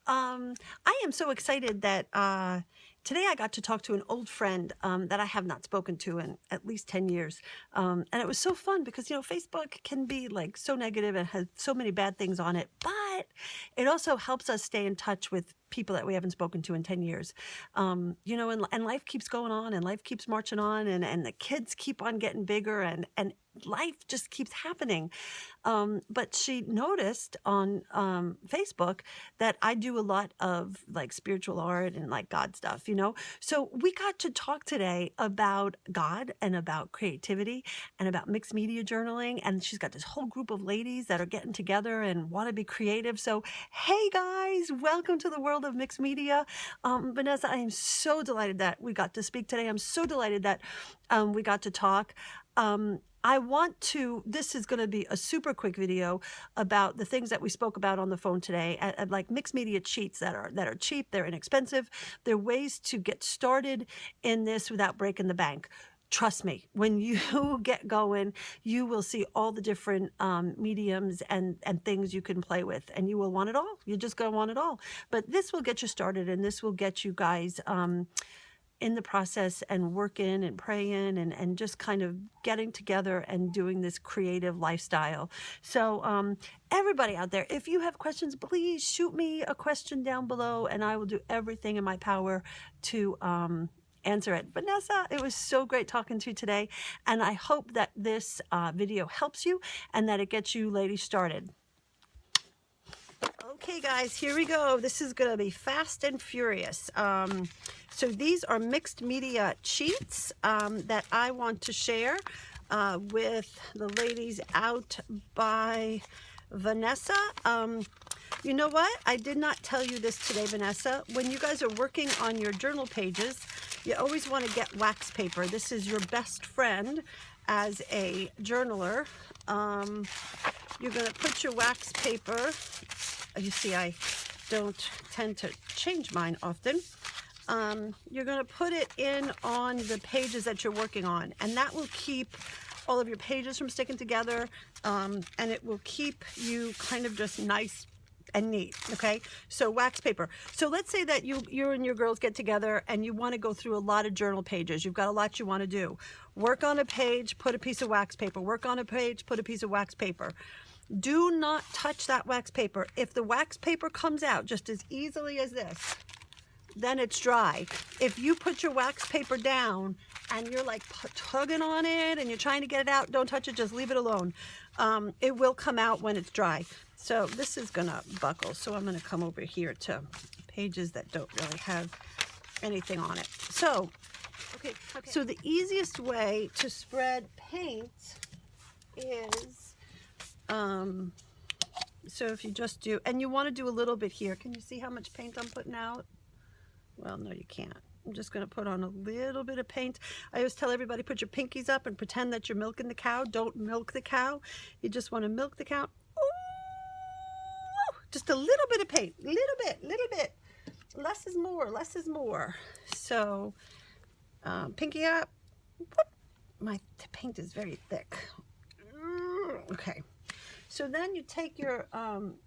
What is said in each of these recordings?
I am so excited that today I got to talk to an old friend that I have not spoken to in at least 10 years. And it was so fun because, Facebook can be like so negative and has so many bad things on it, but it also helps us stay in touch with people that we haven't spoken to in 10 years. And life keeps going on and life keeps marching on and the kids keep on getting bigger and life just keeps happening. But she noticed on Facebook that I do a lot of like spiritual art and like God stuff. So we got to talk today about God and about creativity and about mixed media journaling. And she's got this whole group of ladies that are getting together and want to be creative. So, hey guys, welcome to the world of mixed media. Vanessa, I am so delighted that we got to speak today. I'm so delighted that we got to talk. This is going to be a super quick video about the things that we spoke about on the phone today, like mixed media cheats that are cheap, they're inexpensive. They're ways to get started in this without breaking the bank. Trust me, when you get going, you will see all the different mediums and things you can play with, and you will want it all. You're just going to want it all. But this will get you started, and this will get you guys in the process and working and praying and just kind of getting together and doing this creative lifestyle. So everybody out there, if you have questions, please shoot me a question down below and I will do everything in my power to answer it. Vanessa, it was so great talking to you today, and I hope that this video helps you and that it gets you ladies started. Okay guys, here we go. This is gonna be fast and furious. So these are mixed media cheats that I want to share with the ladies out by Vanessa. You know what? I did not tell you this today, Vanessa. When you guys are working on your journal pages, you always want to get wax paper. This is your best friend as a journaler. You're going to put your wax paper. You see, I don't tend to change mine often. You're going to put it in on the pages that you're working on, and that will keep all of your pages from sticking together, and it will keep you kind of just nice and neat. Okay, so wax paper. So let's say that you and your girls get together and you want to go through a lot of journal pages. You've got a lot you want to do. Work on a page, put a piece of wax paper. Work on a page, put a piece of wax paper. Do not touch that wax paper. If the wax paper comes out just as easily as this, then it's dry. If you put your wax paper down and you're like tugging on it and you're trying to get it out, don't touch it, just leave it alone. It will come out when it's dry. So this is gonna buckle. So I'm gonna come over here to pages that don't really have anything on it. So, okay. So the easiest way to spread paint is, so if you just do, and you wanna do a little bit here. Can you see how much paint I'm putting out? Well, no, you can't. I'm just going to put on a little bit of paint. I always tell everybody, put your pinkies up and pretend that you're milking the cow. Don't milk the cow. You just want to milk the cow. Ooh, just a little bit of paint. Little bit. Less is more. Less is more. So, pinky up. The paint is very thick. Okay. So then you take your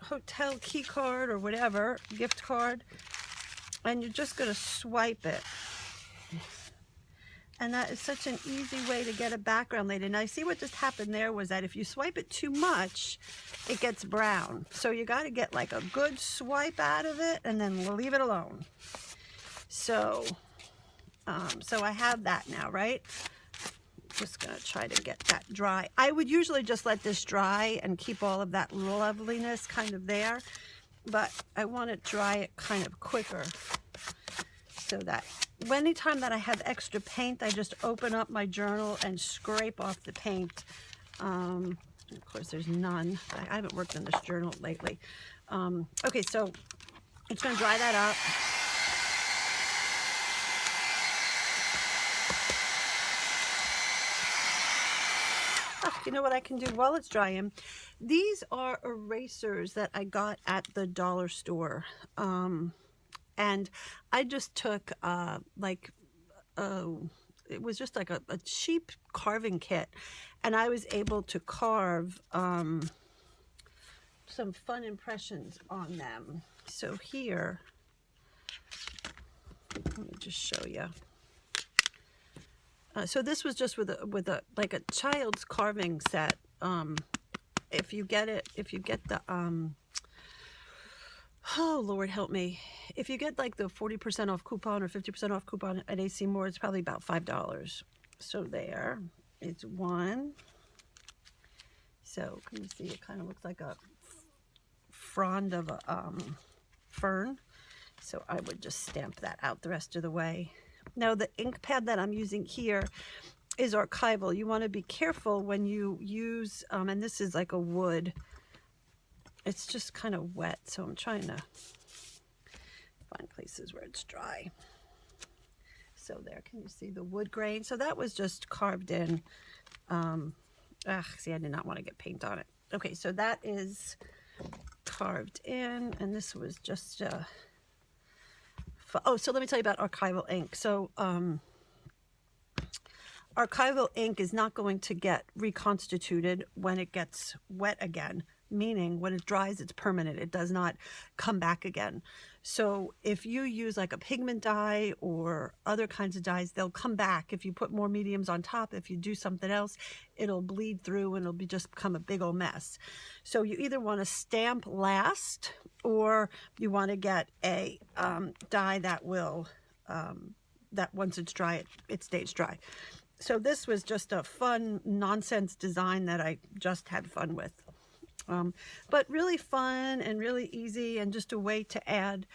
hotel key card or whatever, gift card, and you're just going to swipe it. And that is such an easy way to get a background later. Now, see what just happened there was that if you swipe it too much, it gets brown. So you got to get like a good swipe out of it and then leave it alone. So, so I have that now, right? Just going to try to get that dry. I would usually just let this dry and keep all of that loveliness kind of there. But I want to dry it kind of quicker so that anytime that I have extra paint, I just open up my journal and scrape off the paint. Of course, there's none. I haven't worked on this journal lately. Okay, so it's going to dry that up. You know what I can do while it's drying? These are erasers that I got at the dollar store. And I just took it was just like a cheap carving kit. And I was able to carve some fun impressions on them. So here, let me just show you. So this was just with a like a child's carving set. If you get the oh Lord help me, if you get like the 40% off coupon or 50% off coupon at AC Moore, it's probably about $5. So there is one. So can you see it kind of looks like a frond of a fern. So I would just stamp that out the rest of the way. Now the ink pad that I'm using here is archival. You want to be careful when you use, and this is like a wood. It's just kind of wet, so I'm trying to find places where it's dry. So there, can you see the wood grain? So that was just carved in. See, I did not want to get paint on it. Okay, so that is carved in, and this was just oh, so let me tell you about archival ink. So archival ink is not going to get reconstituted when it gets wet again, meaning when it dries, it's permanent. It does not come back again. So if you use like a pigment dye or other kinds of dyes, they'll come back. If you put more mediums on top, if you do something else, it'll bleed through and it'll just become a big old mess. So you either want to stamp last, or you want to get a dye that will, that once it's dry, it stays dry. So this was just a fun nonsense design that I just had fun with. But really fun and really easy, and just a way to add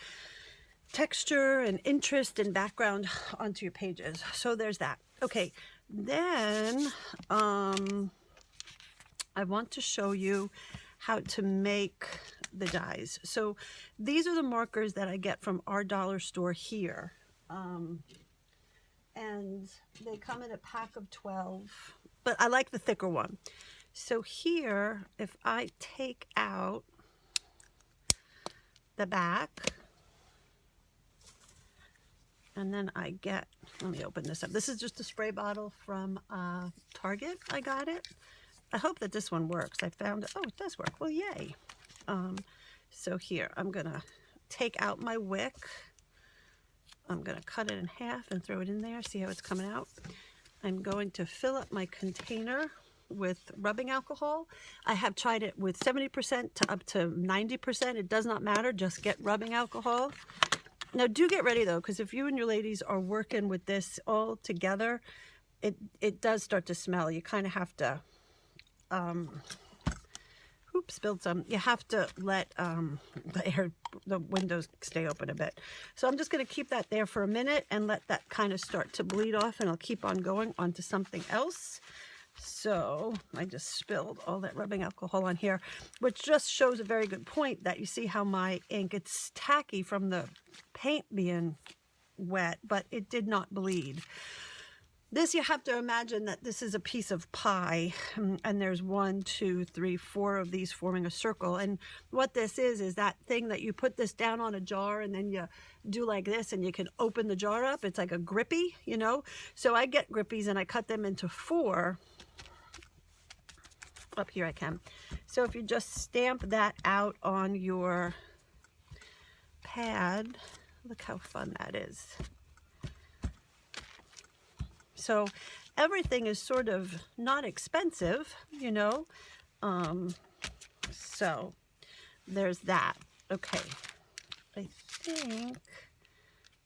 texture and interest and background onto your pages. So there's that. Okay, then I want to show you how to make the dies. So these are the markers that I get from our dollar store here. And they come in a pack of 12, but I like the thicker one. So here, if I take out the back, and then I get, let me open this up. This is just a spray bottle from Target. I got it. I hope that this one works. I found it. Oh, it does work. Well, yay. So here, I'm going to take out my wick. I'm going to cut it in half and throw it in there. See how it's coming out? I'm going to fill up my container with rubbing alcohol. I have tried it with 70% to up to 90%. It does not matter. Just get rubbing alcohol. Now do get ready though, because if you and your ladies are working with this all together, it does start to smell. You kind of have to, oops, spilled some. You have to let the windows stay open a bit. So I'm just going to keep that there for a minute and let that kind of start to bleed off, and I'll keep on going onto something else. So I just spilled all that rubbing alcohol on here, which just shows a very good point that you see how my ink, it's tacky from the paint being wet, but it did not bleed. This, you have to imagine that this is a piece of pie, and there's 1, 2, 3, 4 of these forming a circle. And what this is that thing that you put this down on a jar and then you do like this and you can open the jar up. It's like a grippy, you know. So I get grippies and I cut them into 4. Up here I can. So if you just stamp that out on your pad, look how fun that is. So everything is sort of not expensive, you know. So there's that. Okay, I think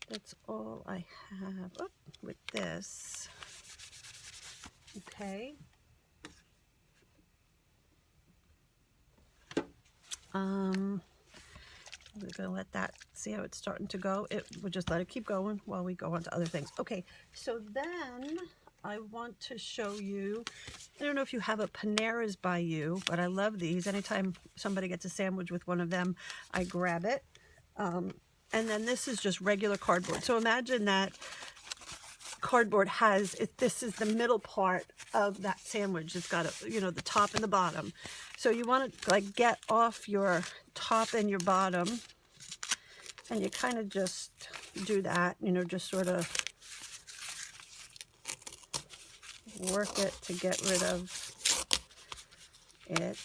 that's all I have with this. Okay. We're going to let that, see how it's starting to go. We'll just let it keep going while we go on to other things. Okay, so then I want to show you, I don't know if you have a Panera's by you, but I love these. Anytime somebody gets a sandwich with one of them, I grab it. And then this is just regular cardboard. So imagine that cardboard has, this is the middle part of that sandwich. It's got a, you know, the top and the bottom. So you want to like get off your top and your bottom, and you kind of just do that, you know, just sort of work it to get rid of it.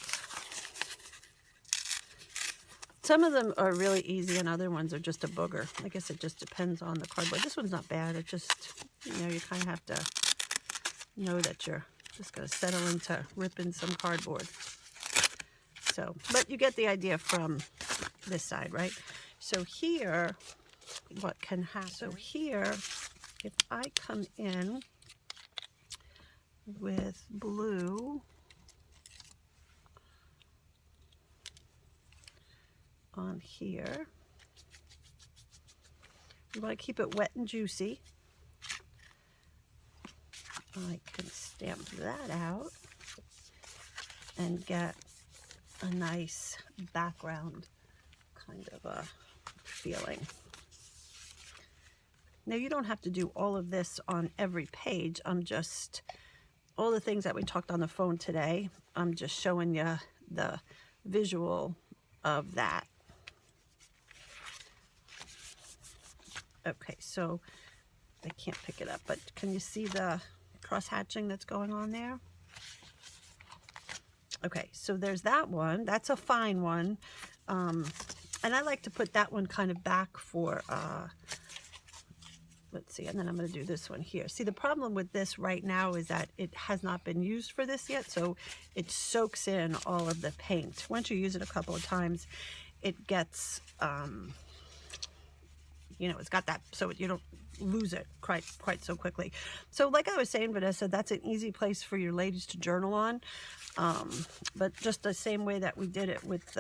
some of them are really easy and other ones are just a booger. I guess it just depends on the cardboard. This one's not bad. It just, you know, you kind of have to know that you're just going to settle into ripping some cardboard. So, but you get the idea from this side, right? So here, what can happen? So here, if I come in with blue on here, you want to keep it wet and juicy. I can stamp that out and get a nice background kind of a feeling. Now you don't have to do all of this on every page. I'm just, all the things that we talked on the phone today, I'm just showing you the visual of that. Okay, so I can't pick it up, but can you see the cross hatching that's going on there? Okay, so there's that one. That's a fine one. And I like to put that one kind of back for, let's see, and then I'm going to do this one here. See, the problem with this right now is that it has not been used for this yet, so it soaks in all of the paint. Once you use it a couple of times, it gets, you know, it's got that, so you don't lose it quite so quickly. So like I was saying, Vanessa, that's an easy place for your ladies to journal on. But just the same way that we did it with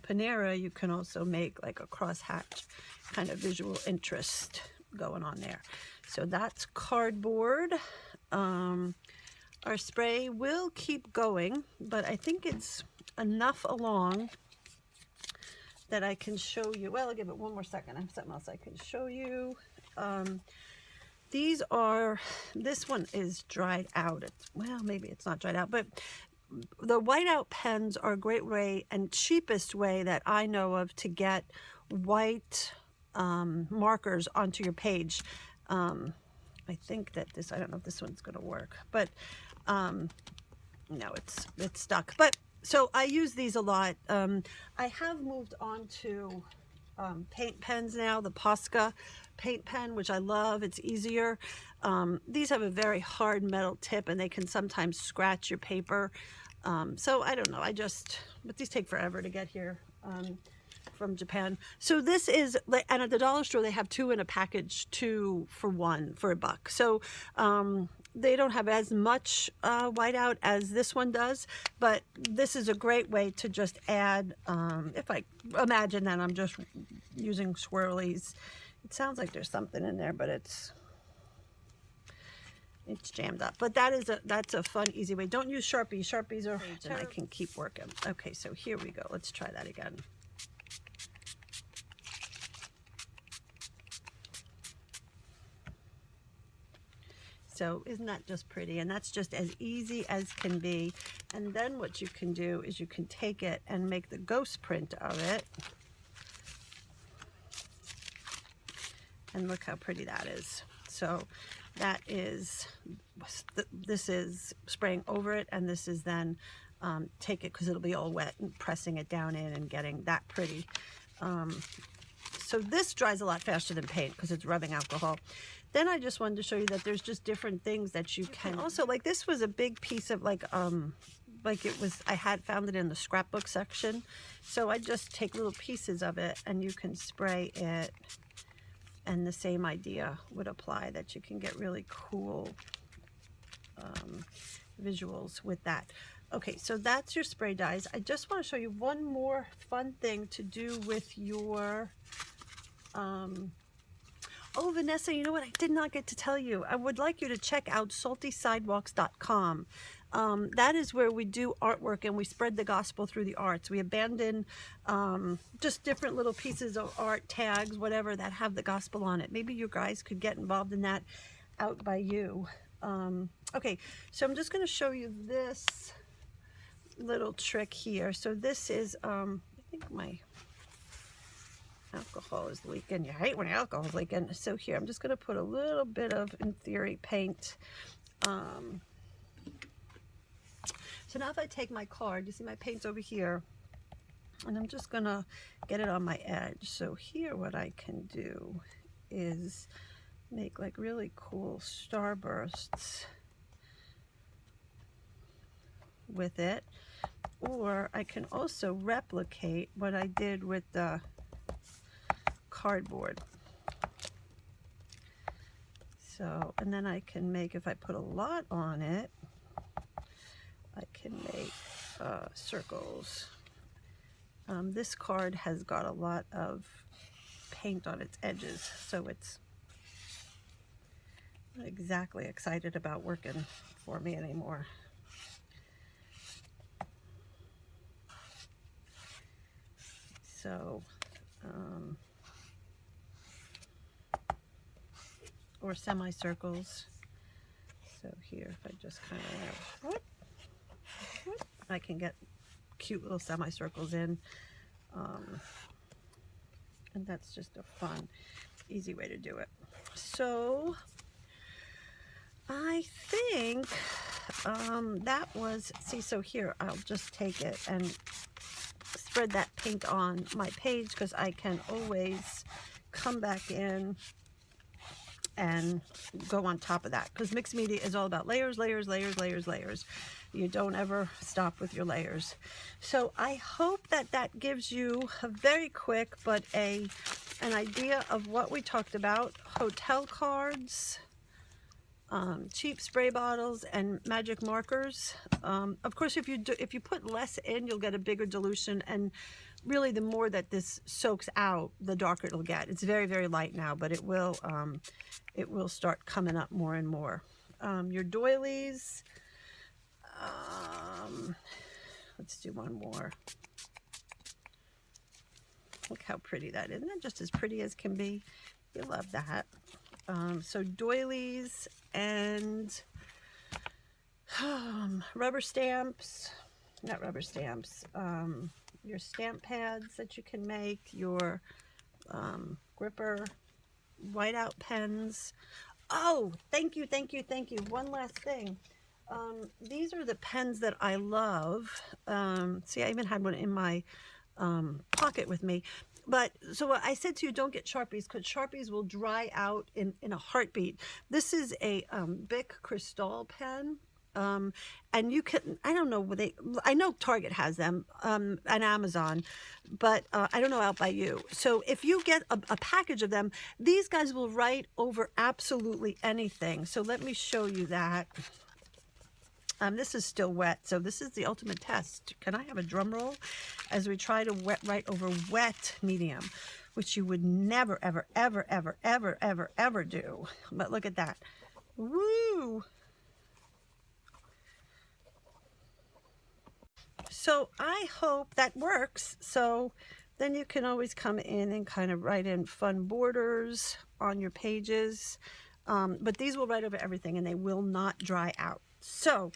Panera, you can also make like a crosshatch kind of visual interest going on there. So that's cardboard. Our spray will keep going, but I think it's enough along that I can show you. Well, I'll give it one more second. I have something else I can show you. These are, this one is dried out. It's, well, maybe it's not dried out, but the whiteout pens are a great way and cheapest way that I know of to get white markers onto your page. I think that this, I don't know if this one's going to work, but no, it's stuck. But so I use these a lot. I have moved on to paint pens now, the Posca paint pen, which I love. It's easier. These have a very hard metal tip and they can sometimes scratch your paper. So I don't know, but these take forever to get here from Japan. So this is, and at the dollar store they have 2 in a package, 2 for 1 for $1. So they don't have as much whiteout as this one does, but this is a great way to just add, if I imagine that I'm just using swirlies. It sounds like there's something in there, but it's jammed up. But that's a fun, easy way. Don't use Sharpies. Sharpies are, and I can keep working. Okay, so here we go. Let's try that again. So isn't that just pretty? And that's just as easy as can be. And then what you can do is you can take it and make the ghost print of it. And look how pretty that is. So that is, this is spraying over it, and this is then take it, because it'll be all wet, and pressing it down in and getting that pretty. So this dries a lot faster than paint because it's rubbing alcohol. Then I just wanted to show you that there's just different things that you can also, like this was a big piece of like it was, I had found it in the scrapbook section. So I just take little pieces of it and you can spray it, and the same idea would apply, that you can get really cool visuals with that. Okay, so that's your spray dyes. I just want to show you one more fun thing to do with your oh, Vanessa, you know what? I did not get to tell you. I would like you to check out saltysidewalks.com. That is where we do artwork and we spread the gospel through the arts. We abandon just different little pieces of art, tags, whatever, that have the gospel on it. Maybe you guys could get involved in that out by you. Okay, so I'm just going to show you this little trick here. So this is, I think my alcohol is leaking. You hate when alcohol is leaking. So here, I'm just going to put a little bit of, in theory, paint. So now if I take my card, you see my paint's over here. And I'm just gonna get it on my edge. So here what I can do is make like really cool starbursts with it. Or I can also replicate what I did with the cardboard. So, and then I can make, if I put a lot on it, I can make circles. This card has got a lot of paint on its edges, so it's not exactly excited about working for me anymore. So, or semicircles. So here, if I just kind of, I can get cute little semicircles in. And that's just a fun, easy way to do it. So I think that was, see, so here, I'll just take it and spread that paint on my page, because I can always come back in and go on top of that, because mixed media is all about layers, layers, layers, layers, layers. You don't ever stop with your layers. So I hope that that gives you a very quick but an idea of what we talked about: hotel cards, cheap spray bottles, and magic markers. Of course, if you put less in, you'll get a bigger dilution, and really the more that this soaks out, the darker it'll get. It's very, very light now, but it will start coming up more and more. Your doilies, let's do one more. Look how pretty that is. Isn't that just as pretty as can be? You love that. So doilies and rubber stamps, not rubber stamps, your stamp pads that you can make, your gripper, whiteout pens. Oh, thank you, thank you, thank you. One last thing. These are the pens that I love. See, I even had one in my pocket with me. But so I said to you, don't get Sharpies, because Sharpies will dry out in a heartbeat. This is a Bic Cristal pen. And you can, I don't know, I know Target has them, and Amazon, but I don't know out by you. So if you get a package of them, these guys will write over absolutely anything. So let me show you that. This is still wet, so this is the ultimate test. Can I have a drum roll as we try to write over wet medium, which you would never, ever, ever, ever, ever, ever, ever do. But look at that. Woo! So I hope that works. So then you can always come in and kind of write in fun borders on your pages. But these will write over everything, and they will not dry out. So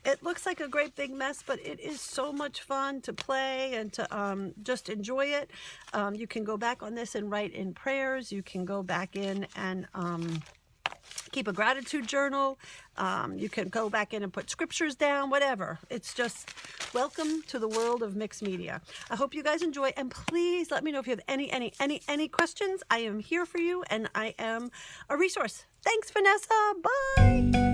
it looks like a great big mess, but it is so much fun to play and to just enjoy it. You can go back on this and write in prayers. You can go back in and keep a gratitude journal. You can go back in and put scriptures down, whatever. It's just welcome to the world of mixed media. I hope you guys enjoy, and please let me know if you have any questions. I am here for you, and I am a resource. Thanks, Vanessa. Bye.